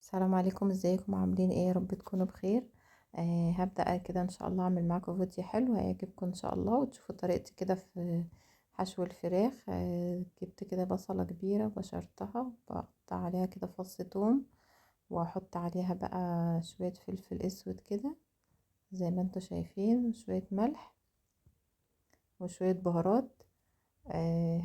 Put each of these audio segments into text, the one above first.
السلام عليكم، ازيكم عاملين ايه؟ يا رب تكونوا بخير. هبدأ كده ان شاء الله اعمل معاكم فيديو حلو هيعجبكم ان شاء الله، وتشوفوا طريقتي كده في حشو الفراخ. جبت كده بصلة كبيرة وبشرتها وبقطع عليها كده فص ثوم، واحط عليها بقى شوية فلفل اسود كده زي ما انتوا شايفين، وشوية ملح وشوية بهارات.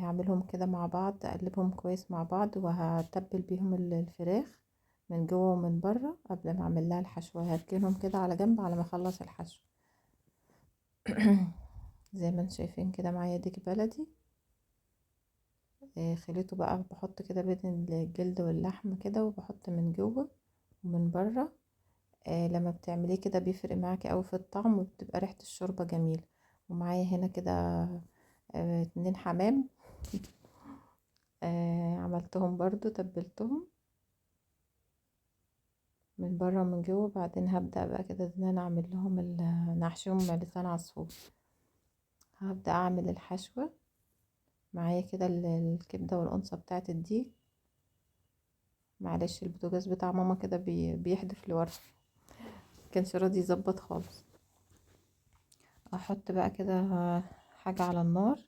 هعملهم كده مع بعض، اقلبهم كويس مع بعض، وهتبل بيهم الفراخ من جوه ومن بره قبل ما اعمل لها الحشو. هركنهم كده على جنب على ما اخلص الحشو. زي ما انتم شايفين كده معايا ديك بلدي. خليته بقى بحط كده بين الجلد واللحم كده، وبحط من جوه ومن بره. لما بتعمليه كده بيفرق معاكي قوي في الطعم، وبتبقى ريحة الشوربة جميلة. ومعايا هنا كده 2 حمام. عملتهم برضو، تبلتهم من بره ومن جوه. بعدين هبدأ بقى كده ان انا اعمل لهم نحشيهم لسان عصفور. هبدأ اعمل الحشوة. معايا كده الكبدة والقنصة بتاعت الديك. معلش البوتاجاز بتاع ماما كده بيحدف لورا، مكانش راضي يظبط خالص. احط بقى كده حاجة على النار،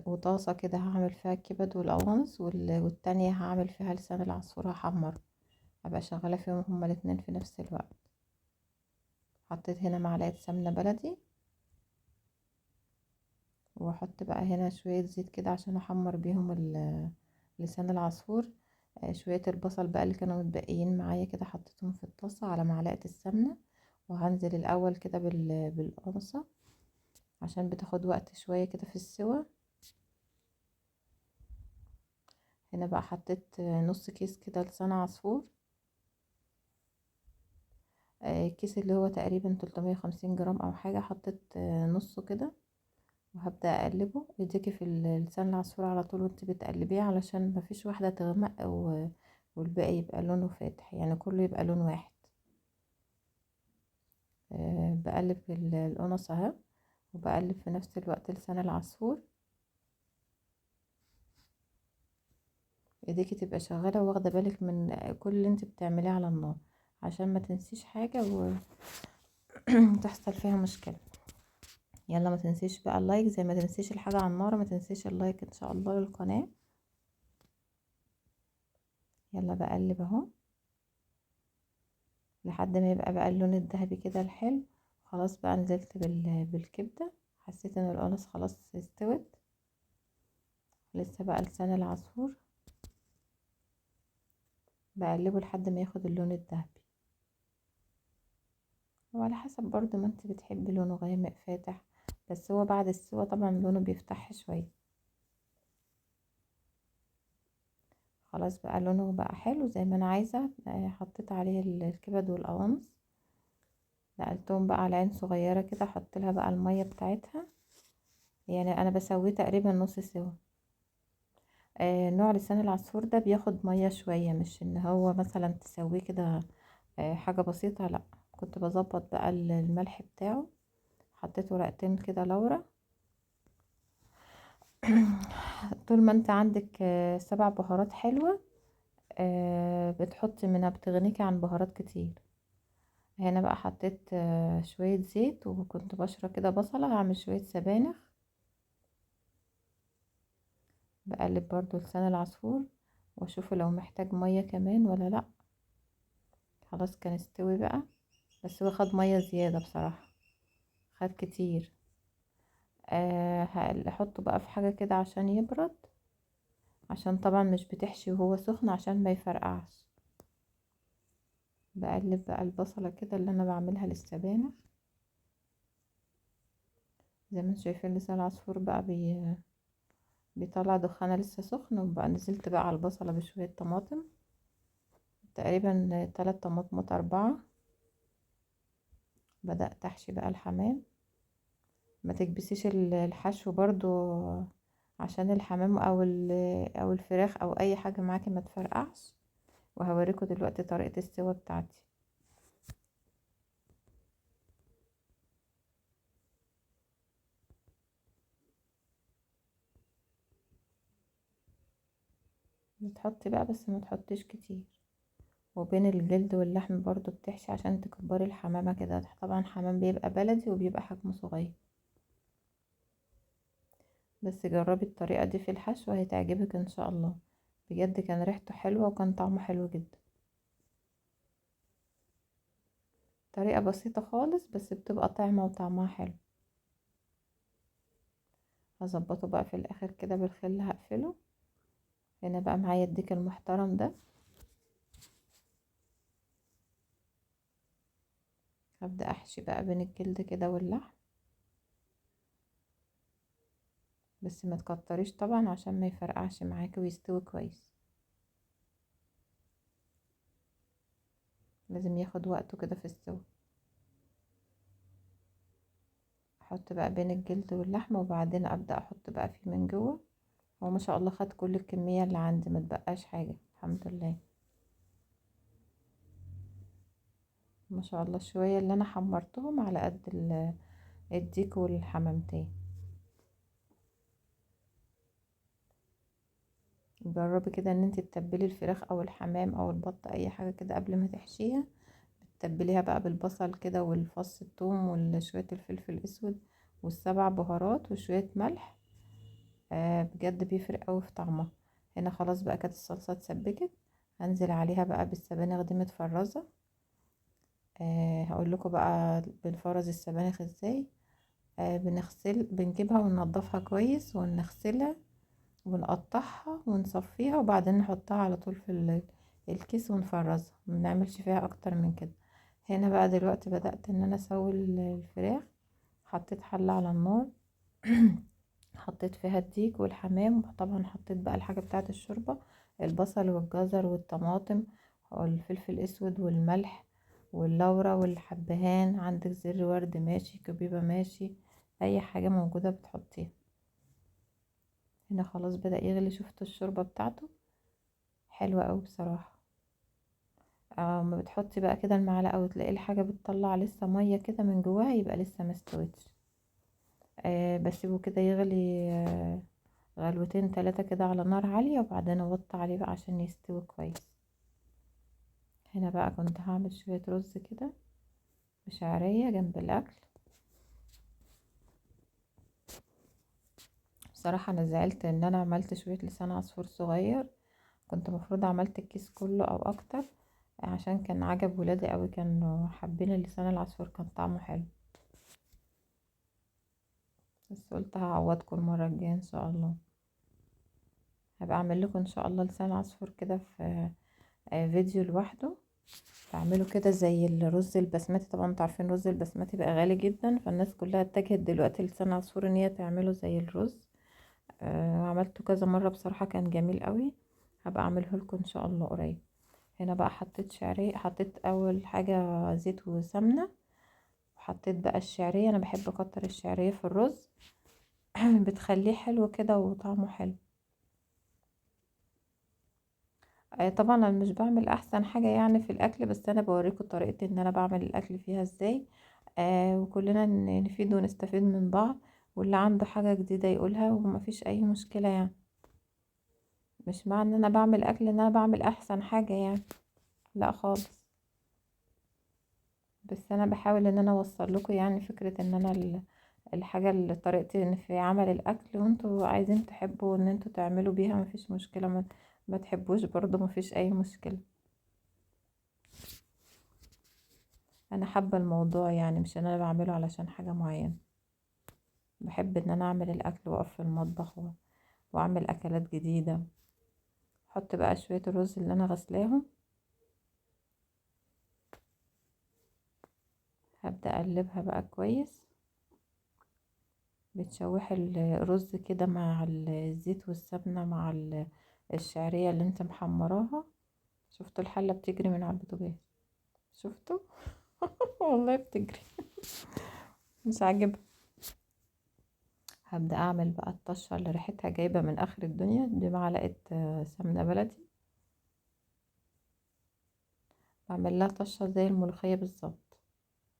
وطاسة كده هعمل فيها الكبد والقوانص، والتانية هعمل فيها لسان العصفور هحمر. ابقى شغالة فيهم هما الاتنين في نفس الوقت. حطيت هنا معلقة سمنة بلدي، واحط بقى هنا شوية زيت كده عشان احمر بيهم لسان العصفور. شوية البصل بقى اللي كانوا متبقيين معايا كده حطيتهم في الطاسة على معلقة السمنة. وهنزل الاول كده بالقرصة عشان بتاخد وقت شوية كده في السوا. هنا بقى حطيت نص كيس كده لسان عصفور. الكيس اللي هو تقريبا 350 جرام او حاجة، حطيت نصه كده. وهبدأ اقلبه. ايديكي في لسان العصفور على طول وانت بتقلبيه، علشان مفيش واحدة تغمق والباقي يبقى لونه فاتح، يعني كله يبقى لون واحد. بقلب القنص اهي، وبقلب في نفس الوقت لسان العصفور. ايديكي تبقى شغالة واخدة بالك من كل اللي انت بتعمليه على النار، عشان ما تنسيش حاجة وتحصل فيها مشكلة. يلا ما تنسيش بقى اللايك، زي ما تنسيش الحاجة على النار ما تنسيش اللايك ان شاء الله للقناة. يلا بقلب اهو لحد ما يبقى بقى اللون الذهبي كده الحلو. خلاص بقى نزلت بالكبدة. حسيت ان القنص خلاص استوت. لسه بقى لسان العصفور بقلبه لحد ما ياخد اللون الذهبي، وعلى حسب برضو ما انت بتحبي لونه غامق فاتح، بس هو بعد السوا طبعا لونه بيفتح شوية. خلاص بقى لونه بقى حلو زي ما انا عايزة. حطيت عليه الكبد والقوانص، نقلتهم بقى على عين صغيرة كده. احط لها بقى المية بتاعتها، يعني انا بسويه تقريبا نص سوا. نوع لسان العصفور ده بياخد مية شوية، مش ان هو مثلا تسويه كده حاجة بسيطة، لا. كنت بظبط بقى الملح بتاعه. حطيت ورقتين كده لورا. طول ما انت عندك 7 بهارات حلوة، بتحطي منها، بتغنيكي عن بهارات كتير. هنا بقى حطيت شوية زيت، وكنت بشرة كده بصلة هعمل شوية سبانخ. بقلب برضو لسان العصفور واشوفه لو محتاج مية كمان ولا لا. خلاص كان استوي بقى، بس هو خد مية زيادة بصراحة، خد كتير. هحطه بقى في حاجة كده عشان يبرد، عشان طبعا مش بتحشي وهو سخن عشان ما يفرقعش. بقلب بقى البصلة كده اللي انا بعملها للسبانخ. زي ما انتم شايفين لسان العصفور بقى بيطلع دخانة لسه سخن. وبقى نزلت بقى على البصلة بشوية طماطم، تقريبا 3 طماطمات 4. بدأت احشي بقى الحمام. ما تكبسيش الحشو برضو، عشان الحمام او الفراخ او اي حاجة معاكي ما تفرقعش. وهوريكم دلوقتي طريقة السوا بتاعتي. بتحطي بقى بس ما تحطيش كتير. وبين الجلد واللحم برضو بتحشي عشان تكبري الحمامة كده. طبعا حمام بيبقى بلدي وبيبقى حجمه صغير، بس جربي الطريقة دي في الحشو هتعجبك ان شاء الله. بجد كان ريحته حلوة وكان طعمه حلو جدا. طريقة بسيطة خالص بس بتبقى طعمة وطعمها حلو. هظبطه بقى في الاخر كده بالخل، هقفله. هنا بقى معايا الديك المحترم ده. هبدأ احشي بقى بين الجلد كده واللحم، بس ما تكتريش طبعا عشان ما يفرقعش معاكي ويستوي كويس. لازم ياخد وقته كده في السوا. احط بقى بين الجلد واللحمة وبعدين ابدأ احط بقى فيه من جوه. هو ما شاء الله خد كل الكمية اللي عندي، ما تبقاش حاجة الحمد لله. ما شاء الله شوية اللي انا حمرتهم على قد الديك والحمامتين. جربي كده ان انت تتبلي الفراخ او الحمام او البط اي حاجة كده قبل ما تحشيها. تتبليها بقى بالبصل كده والفص الثوم وشوية الفلفل الاسود والسبع بهارات وشوية ملح. بجد بيفرق قوي في طعمها. هنا خلاص بقى كانت الصلصة اتسبكت. هنزل عليها بقى بالسبانخ دي متفرزة. هقول لكم بقى بنفرز السبانخ ازاي. بنجيبها وننضفها كويس ونغسلها ونقطعها ونصفيها وبعدين نحطها على طول في الكيس ونفرزها، ما بنعملش فيها اكتر من كده. هنا بقى دلوقتي بدأت ان انا اسوي الفراخ. حطيت حلة على النار. حطيت فيها الديك والحمام، وطبعا حطيت بقى الحاجة بتاعة الشوربة، البصل والجزر والطماطم والفلفل الاسود والملح واللورة والحبهان. عندك زر ورد ماشي، كبيبة ماشي، اي حاجة موجودة بتحطيها. هنا خلاص بدأ يغلي. شفتوا الشوربة بتاعته حلوة اوي بصراحة. اما بتحطي بقى كده المعلقة وتلاقي الحاجة بتطلع لسه مية كده من جواها، يبقى لسه مستوتش. بسيبه كده يغلي غلوتين 3 كده على نار عالية، وبعدين اوطي عليه بقى عشان يستوي كويس. هنا بقى كنت هعمل شوية رز كده بشعرية جنب الاكل. بصراحة انا زعلت ان انا عملت شوية لسان عصفور صغير. كنت مفروض عملت الكيس كله او اكتر، عشان كان عجب ولادي قوي، كانوا حابين اللسان العصفور، كان طعمه حلو. بس قلت هعوضكم المرة الجاية ان شاء الله. هبقى اعمل لكم ان شاء الله لسان عصفور كده في فيديو لوحده. بعمله كده زي الرز البسمتي. طبعا انتوا عارفين الرز البسمتي بقى غالي جدا، فالناس كلها اتجهت دلوقتي لسان عصفور ان هي تعمله زي الرز. عملته كذا مرة بصراحة كان جميل قوي. هبقى اعمله لكم ان شاء الله قريب. هنا بقى حطيت شعرية. حطيت اول حاجة زيت وسمنة، وحطيت بقى الشعرية. انا بحب اكتر الشعرية في الرز. بتخليه حلو كده وطعمه حلو. طبعا انا مش بعمل احسن حاجة يعني في الاكل، بس انا بوريكم طريقة ان انا بعمل الاكل فيها ازاي. وكلنا نفيد ونستفيد من بعض، واللي عنده حاجة جديدة يقولها ومفيش اي مشكلة يعني. مش معنى ان انا بعمل اكل ان انا بعمل احسن حاجة يعني، لا خالص. بس انا بحاول ان انا اوصل لكم يعني فكرة ان انا الحاجة اللي طريقتي إن في عمل الاكل، وانتوا عايزين تحبوا ان انتوا تعملوا بيها مفيش مشكلة. ما تحبوش برضو مفيش اي مشكلة. انا حابة الموضوع يعني، مش ان انا بعمله علشان حاجة معينة. بحب ان انا اعمل الاكل واقف في المطبخ واعمل اكلات جديدة. احط بقى شوية الرز اللي انا غسلاهم. هبدأ اقلبها بقى كويس. بتشوحي الرز كده مع الزيت والسمنة مع الشعرية اللي انت محمراها. شفتوا الحلة بتجري من على البوتاجاز؟ شفتوا؟ والله بتجري. مش عاجبها. هبدأ اعمل بقى الطشة اللي ريحتها جايبة من اخر الدنيا دي. معلقة سمنة بلدي. بعمل لها طشة زي الملوخية بالظبط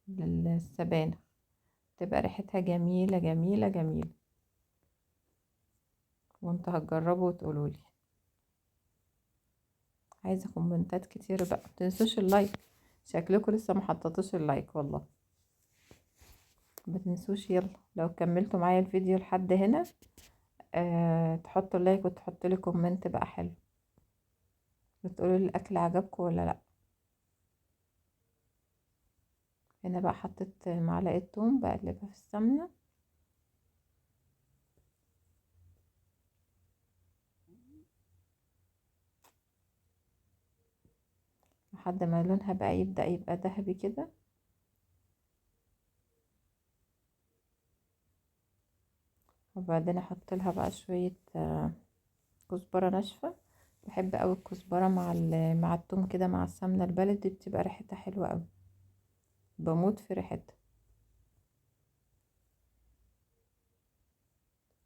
للسبانخ. تبقى ريحتها جميلة جميلة جميلة. وانتوا هتجربوا وتقولولي. عايزه كومنتات كتير بقى، متنسوش اللايك، شكلكم لسه ما حطيتوش اللايك والله. متنسوش يلا لو كملتوا معايا الفيديو لحد هنا تحطوا اللايك وتحطوا لي كومنت بقى حلو، وتقولوا لي الاكل عجبكم ولا لا. هنا بقى حطيت معلقه توم بقلبها في السمنه لحد ما لونها بقى يبدأ يبقى ذهبي كده. وبعدين احط لها بقى شويه كزبره ناشفه. بحب قوي الكزبره مع التوم كده مع السمنه البلدي، بتبقى ريحتها حلوه قوي، بموت في ريحتها،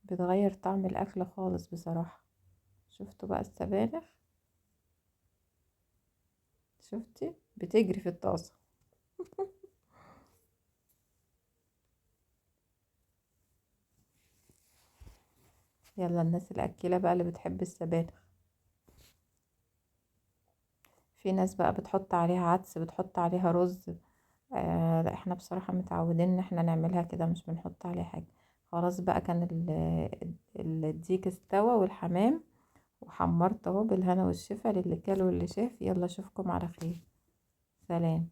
بتغير طعم الاكل خالص بصراحه. شفتوا بقى السبانخ؟ شفتي بتجري في الطاسه. يلا الناس الاكيله بقى اللي بتحب السبانخ. في ناس بقى بتحط عليها عدس، بتحط عليها رز. لا احنا بصراحة متعودين ان احنا نعملها كده، مش بنحط عليها حاجة. خلاص بقى كان الديك استوى والحمام، وحمرت اهو بالهنا والشفا للي كل واللي شاف. يلا اشوفكم على خير. سلام.